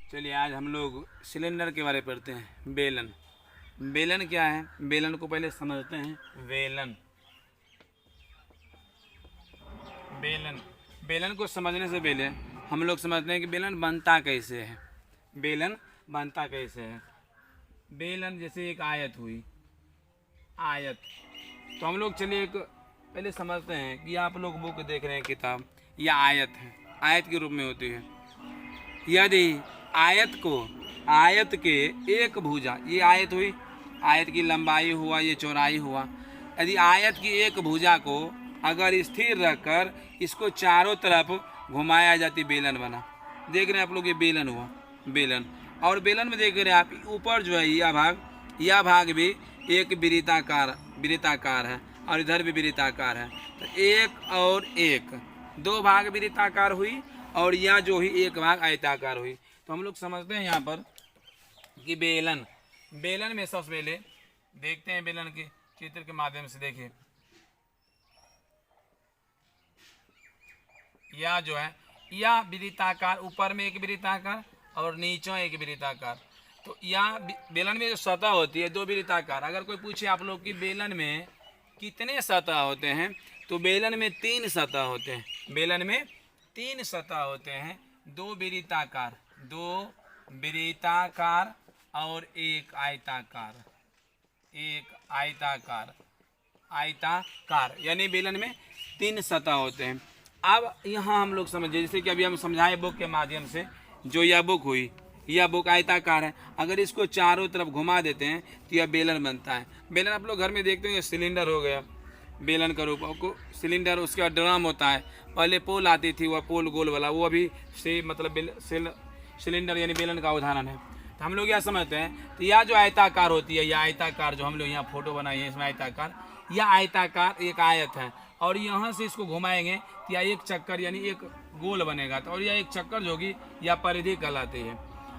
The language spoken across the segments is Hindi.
चलिए आज हम लोग सिलेंडर के बारे में पढ़ते हैं। बेलन। बेलन क्या है? बेलन को पहले समझते हैं। बेलन बेलन बेलन को समझने से पहले हम लोग समझते हैं कि बेलन बनता कैसे है। बेलन बनता कैसे है? बेलन जैसे एक आयत हुई, आयत। तो हम लोग चलिए एक पहले समझते हैं कि आप लोग बुक देख रहे हैं, किताब, यह आयत है, आयत के रूप में होती है। यदि आयत के एक भुजा, ये आयत हुई, आयत की लंबाई हुआ, ये चौड़ाई हुआ। यदि आयत की एक भुजा को अगर स्थिर रखकर इसको चारों तरफ घुमाया जाती, बेलन बना। देख रहे हैं आप लोग, ये बेलन हुआ, बेलन। और बेलन में देख रहे हैं आप ऊपर जो है यह भाग भी एक वृत्ताकार है और इधर भी वृत्ताकार है। तो एक और एक, दो भाग वृत्ताकार हुई और यह जो ही एक भाग आयताकार हुई। तो हम लोग समझते हैं यहाँ पर कि बेलन में सबसे पहले देखते हैं, बेलन के चित्र के माध्यम से देखिए, यह जो है यह वृत्ताकार, ऊपर में एक वृत्ताकार और नीचे एक वृत्ताकार। तो यह बेलन में जो सतह होती है दो वृत्ताकार। अगर कोई पूछे आप लोग कि बेलन में कितने सतह होते हैं, तो बेलन में 3 सतह होते हैं। बेलन में 3 सतह होते हैं, दो वृत्ताकार और एक आयताकार, यानी बेलन में 3 सतह होते हैं। अब यहाँ हम लोग समझिए, जैसे कि अभी हम समझाए बुक के माध्यम से, जो यह बुक हुई, यह बुक आयताकार है। अगर इसको चारों तरफ घुमा देते हैं तो यह बेलन बनता है। बेलन आप लोग घर में देखते हैं, सिलेंडर हो गया बेलन का रूप, को सिलेंडर, उसके बाद ड्रम होता है। पहले पोल आती थी, वह पोल गोल वाला, वो अभी से मतलब सिलेंडर यानी बेलन का उदाहरण है। तो हम लोग यह समझते हैं, तो यह जो आयताकार होती है, यह आयताकार जो हम लोग यहाँ फोटो बनाई है, इसमें आयताकार, यह आयताकार एक आयत है। और यहाँ से इसको घुमाएंगे तो यह एक चक्कर यानी एक गोल बनेगा। तो और यह एक चक्कर जो होगी यह परिधि कहलाती है।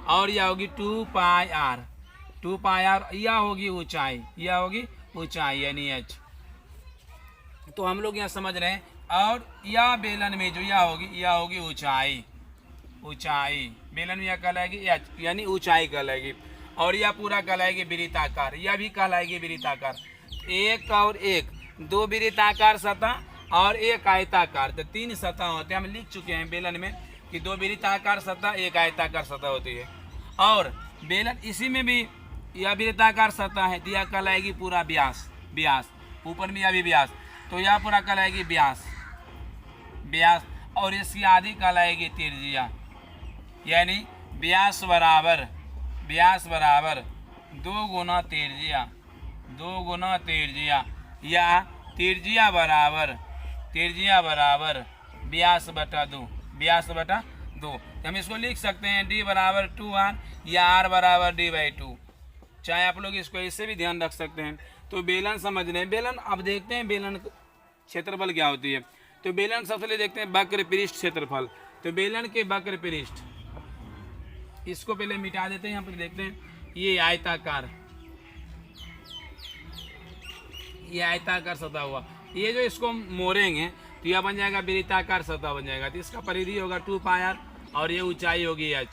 और यह होगी 2 पाई आर, यह होगी ऊंचाई यानी h। तो हम लोग यहाँ समझ रहे हैं। और यह बेलन में जो यह होगी ऊंचाई, बेलन में यह कहलाएगी h यानी ऊंचाई कहलाएगी। और यह पूरा कहलाएगी वृत्ताकार, यह भी कहलाएगी वृत्ताकार। एक और एक, दो वृत्ताकार सतह और एक आयताकार, तो 3 सतह होते हैं। हम लिख चुके हैं बेलन में कि 2 वृत्ताकार सतह, एक आयताकार सतह होती है। और बेलन इसी में भी यह वृत्ताकार सतह है, तो यह कहलाएगी पूरा व्यास, ऊपर में यह भी व्यास, तो यह पूरा कहलाएगी व्यास। और इसकी आधी कहलाएगी त्रिज्या, यानी व्यास बराबर 2 गुना त्रिज्या, या त्रिज्या बराबर व्यास बटा 2। हम इसको लिख सकते हैं d बराबर 2r या r बराबर d/2। चाहे आप लोग इसको इससे भी ध्यान रख सकते हैं। तो बेलन समझ रहे हैं। बेलन अब देखते हैं बेलन क्षेत्रफल क्या होती है। तो बेलन सबसे पहले देखते हैं वक्र पृष्ठ क्षेत्रफल। तो बेलन के वक्र पृष्ठ, इसको पहले मिटा देते हैं। यहाँ पर देखते हैं ये आयताकार सतह हुआ। ये जो इसको मोड़ेंगे तो यह बन जाएगा वृत्ताकार सतह बन जाएगा। तो इसका परिधि होगा 2 पाई आर और ये ऊंचाई होगी h।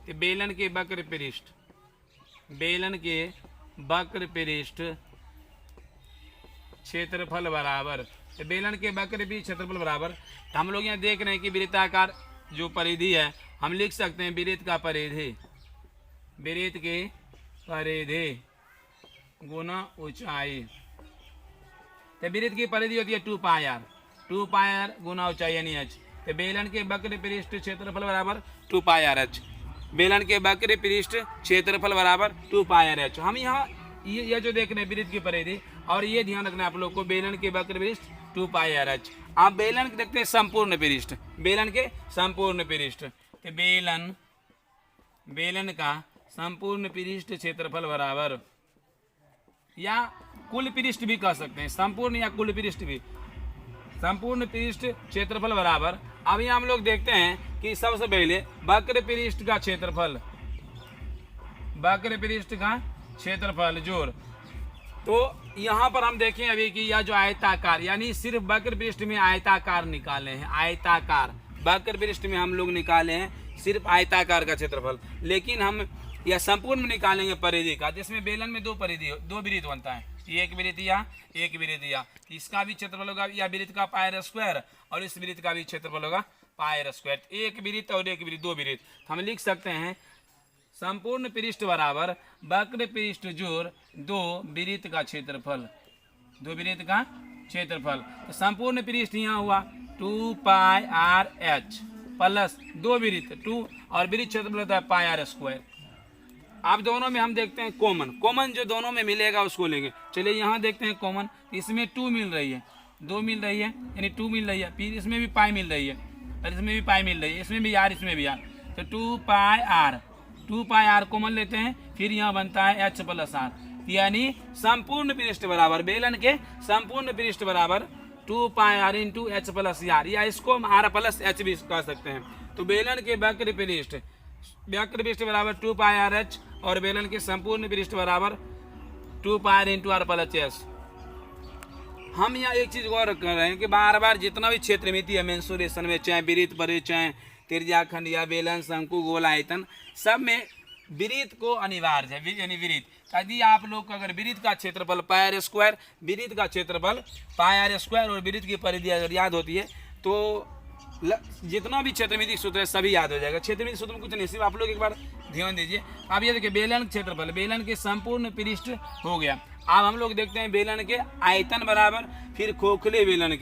तो बेलन के वक्र पृष्ठ क्षेत्रफल बराबर, तो बेलन के वक्र भी क्षेत्रफल बराबर। तो हम लोग यहाँ देख रहे हैं कि वृत्ताकार जो परिधि है, हम लिख सकते हैं वृत्त के परिधि गुना ऊंचाई। तो वृत्त की परिधि होती है 2 पाई आर गुना ऊंचाई यानी h। तो बेलन के वक्र पृष्ठ क्षेत्रफल बराबर 2 पाई आर h। बेलन के वक्र पृष्ठ क्षेत्रफल बराबर 2 पाई आर h। हम यहाँ ये जो देख रहे हैं वृत्त की परिधि, और ये ध्यान रखना है आप लोग को, बेलन के वक्र पृष्ठ 2 पाई आर h। आप बेलन के देखते हैं संपूर्ण पृष्ठ, बेलन के संपूर्ण पृष्ठ। तो बेलन का संपूर्ण पृष्ठ क्षेत्रफल बराबर, या कुल पृष्ठ भी कह सकते हैं, संपूर्ण या कुल पृष्ठ भी, संपूर्ण पृष्ठ क्षेत्रफल बराबर। अभी हम लोग देखते हैं कि सबसे पहले वक्र पृष्ठ का क्षेत्रफल जोड़। तो यहाँ पर हम देखें अभी कि यह जो आयताकार, यानी सिर्फ वक्र पृष्ठ में आयताकार निकाले हैं, वक्र पृष्ठ में हम लोग निकाले हैं सिर्फ आयताकार का क्षेत्रफल। लेकिन हम यह संपूर्ण में निकालेंगे परिधि का, जिसमें बेलन में दो वृत्त बनता है, एक वृत्त या एक वृत्त या, इसका भी क्षेत्रफल होगा या वृत्त का पाई स्क्वायर और इस वृत्त का भी क्षेत्रफल होगा पाई स्क्वायर। एक वृत्त और एक वृत्त, दो वृत्त, हम लिख सकते हैं संपूर्ण पृष्ठ बराबर वक्र पृष्ठ जोड़ दो वृत्त का क्षेत्रफल, दो वृत्त का क्षेत्रफल। तो संपूर्ण पृष्ठ यहाँ हुआ 2 पाई आर एच प्लस दो वृत्त 2 और वृत्त क्षेत्रफल होता है पाई आर स्क्वायर। आप दोनों में हम देखते हैं कॉमन जो दोनों में मिलेगा उसको लेंगे। चलिए यहाँ देखते हैं कॉमन, इसमें 2 मिल रही है, 2 मिल रही है यानी 2 मिल रही है, फिर इसमें भी पाई मिल रही है और इसमें भी पाई मिल रही है, इसमें भी आर इसमें भी आर, तो 2 पाई आर कॉमन लेते हैं, फिर यहाँ बनता है एच प्लस आर, यानी संपूर्ण पृष्ठ बराबर बेलन के संपूर्ण पृष्ठ बराबर 2 pi r into h plus r, या इसको हम आर प्लस एच भी कह सकते हैं। तो बेलन के वक्र पृष्ठ बराबर 2 पाई आर एच और बेलन के संपूर्ण पृष्ठ बराबर 2 pi r into r plus h. हम यहाँ एक चीज गौर कर रहे हैं कि बार बार जितना भी क्षेत्र मिति है मेंसुरेशन में, चाहे वृत्त परिधि, चाहे त्रिज्याखंड या बेलन, शंकु, गोल, आयतन, सब में वृत्त को अनिवार्य है, यानी वृत्त। यदि आप लोग का अगर वृत्त का क्षेत्रफल पाई आर स्क्वायर, वृत्त का क्षेत्रफल पाई आर स्क्वायर और वृत्त की परिधि अगर याद होती है तो जितना भी क्षेत्रमिति सूत्र है सभी याद हो जाएगा। क्षेत्रमिति सूत्र में कुछ नहीं, सिर्फ आप लोग एक बार ध्यान दीजिए। अब ये देखिए बेलन क्षेत्रफल, बेलन के संपूर्ण पृष्ठ हो गया। अब हम लोग देखते हैं बेलन के आयतन बराबर, फिर खोखले बेलन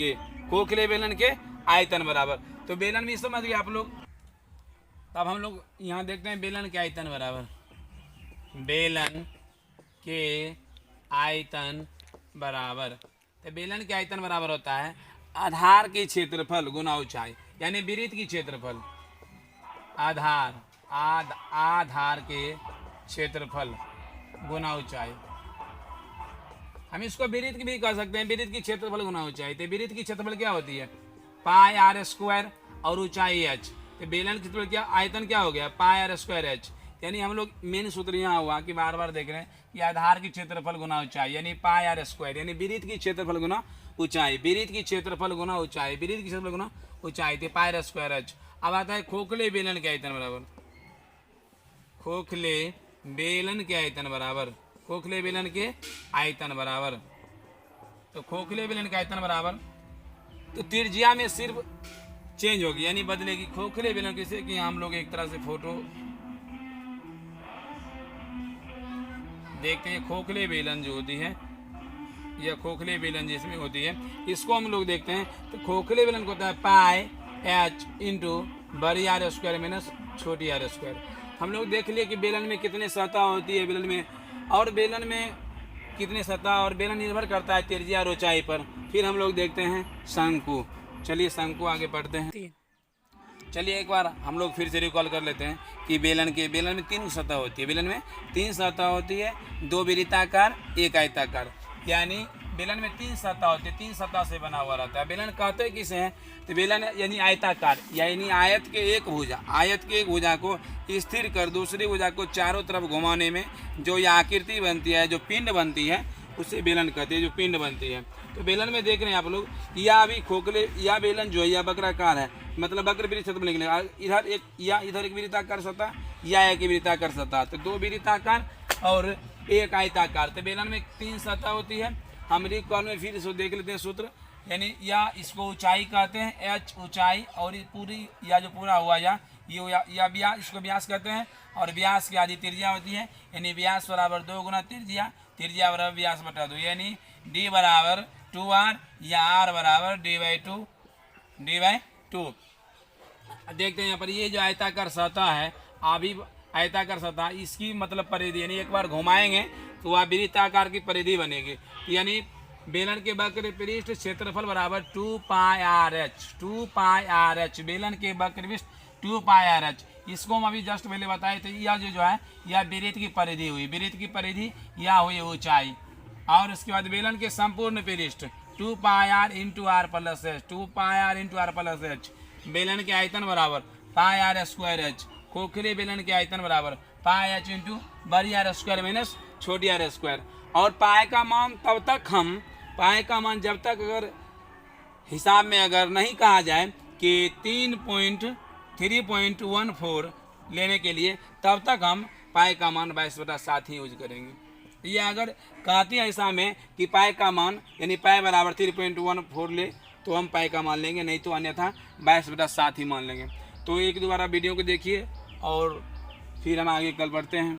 के आयतन बराबर। तो बेलन में समझ गए आप लोग। अब हम लोग यहाँ देखते हैं बेलन के आयतन बराबर, बेलन के आयतन बराबर, तो बेलन के आयतन बराबर होता है आधार के क्षेत्रफल गुना ऊंचाई, यानी वृत्त की क्षेत्रफल, आधार के क्षेत्रफल गुना ऊंचाई। हम इसको वृत्त भी कह सकते हैं, वृत्त की क्षेत्रफल गुना ऊंचाई। तो वृत्त की क्षेत्रफल क्या होती है पाई आर स्क्वायर और ऊंचाई एच। तो बेलन की क्षेत्रफल क्या, आयतन क्या हो गया पाई आर स्क्वायर एच। यानी हम लोग मेन सूत्र यहाँ हुआ कि बार बार देख रहे हैं कि आधार की क्षेत्रफल गुना ऊंचाई यानी पाई आर स्क्वायर, यानी वृत्त की क्षेत्रफल गुना ऊंचाई, वृत्त की क्षेत्रफल गुना ऊंचाई, वृत्त की क्षेत्रफल गुना ऊंचाई, तो पाई आर स्क्वायर एच। अब आता है खोखले बेलन के आयतन बराबर, खोखले बेलन के आयतन बराबर, खोखले बेलन के आयतन बराबर। तो खोखले बेलन के आयतन बराबर, तो त्रिज्या में सिर्फ चेंज होगी यानी बदलेगी। खोखले बेलन किसे कि हम लोग एक तरह से फोटो देखते हैं, खोखले बेलन जो होती है या खोखले बेलन जिसमें होती है, इसको हम लोग देखते हैं। तो खोखले बेलन को होता है पाई एच इंटू बड़ी आर स्क्वायर माइनस छोटी आर स्क्वायर। हम लोग देख लिए कि बेलन में कितने सतह होती है, बेलन में और बेलन में कितने सतह, और बेलन निर्भर करता है त्रिज्या और ऊंचाई पर। फिर हम लोग देखते हैं शंकु। चलिए शंकु आगे पढ़ते हैं। चलिए एक बार हम लोग फिर से रिकॉल कर लेते हैं कि बेलन में 3 सतह होती है, बेलन में 3 सतह होती है, 2 वृत्ताकार 1 आयताकार, यानी बेलन में 3 सतह होती है, 3 सतह से बना हुआ रहता है। बेलन कहते हैं किसे हैं, तो बेलन यानी आयताकार, यानी आयत के एक भुजा को स्थिर कर दूसरी भुजा को चारों तरफ घुमाने में जो यह आकृति बनती है, जो पिंड बनती है, उसे बेलन कहते हैं, जो पिंड बनती है। तो बेलन में देख रहे हैं आप लोग, या अभी खोखले या बेलन जो है या वक्राकार है, मतलब वक्र वृत्त क्षेत्र निकलेगा, इधर एक वृत्ताकार सतह या एक वृत्ताकार सतह, तो 2 वृत्ताकार और 1 आयताकार। तो बेलन में 3 सतह होती है। हम रिकॉल में फिर इसको देख लेते हैं सूत्र, यानी या इसको ऊंचाई कहते हैं, एच ऊंचाई, और पूरी या जो पूरा हुआ या व्यास, इसको व्यास कहते हैं, और व्यास की आधी त्रिज्या होती है, यानी व्यास बराबर 2 गुना त्रिज्या बराबर व्यास बटा 2, यानी डी बराबर 2r या r बराबर d/2। देखते हैं यहाँ पर ये जो आयताकार सतह है, अभी आयताकार सतह, इसकी मतलब परिधि, यानी एक बार घुमाएंगे तो वह वृत्ताकार की परिधि बनेगी। यानी बेलन के वक्र पृष्ठ क्षेत्रफल बराबर 2 पाई आर एच, बेलन के वक्र पृष्ठ 2 पाई आर एच। इसको हम अभी जस्ट पहले बताए थे, यह जो है यह वृत्त की परिधि हुई, वृत्त की परिधि या हुई ऊंचाई, और उसके बाद बेलन के संपूर्ण पृष्ठ 2 pi r into r plus h, 2 pi r into r plus h. बेलन के आयतन बराबर पाई आर स्क्वायर एच, खोखले बेलन के आयतन बराबर पाई एच इंटू बड़ी आर स्क्वायर माइनस छोटी आर स्क्वायर। और पाई का मान तब तक हम, पाई का मान जब तक अगर हिसाब में अगर नहीं कहा जाए कि 3.14 लेने के लिए तब तक हम पाई का मान 22/7 ही यूज करेंगे। ये अगर कहते हैं ऐसा में कि पाई का मान यानी पाई बराबर 3.14 ले तो हम पाई का मान लेंगे, नहीं तो अन्यथा 22/7 ही मान लेंगे। तो एक दोबारा वीडियो को देखिए और फिर हम आगे कल बढ़ते हैं।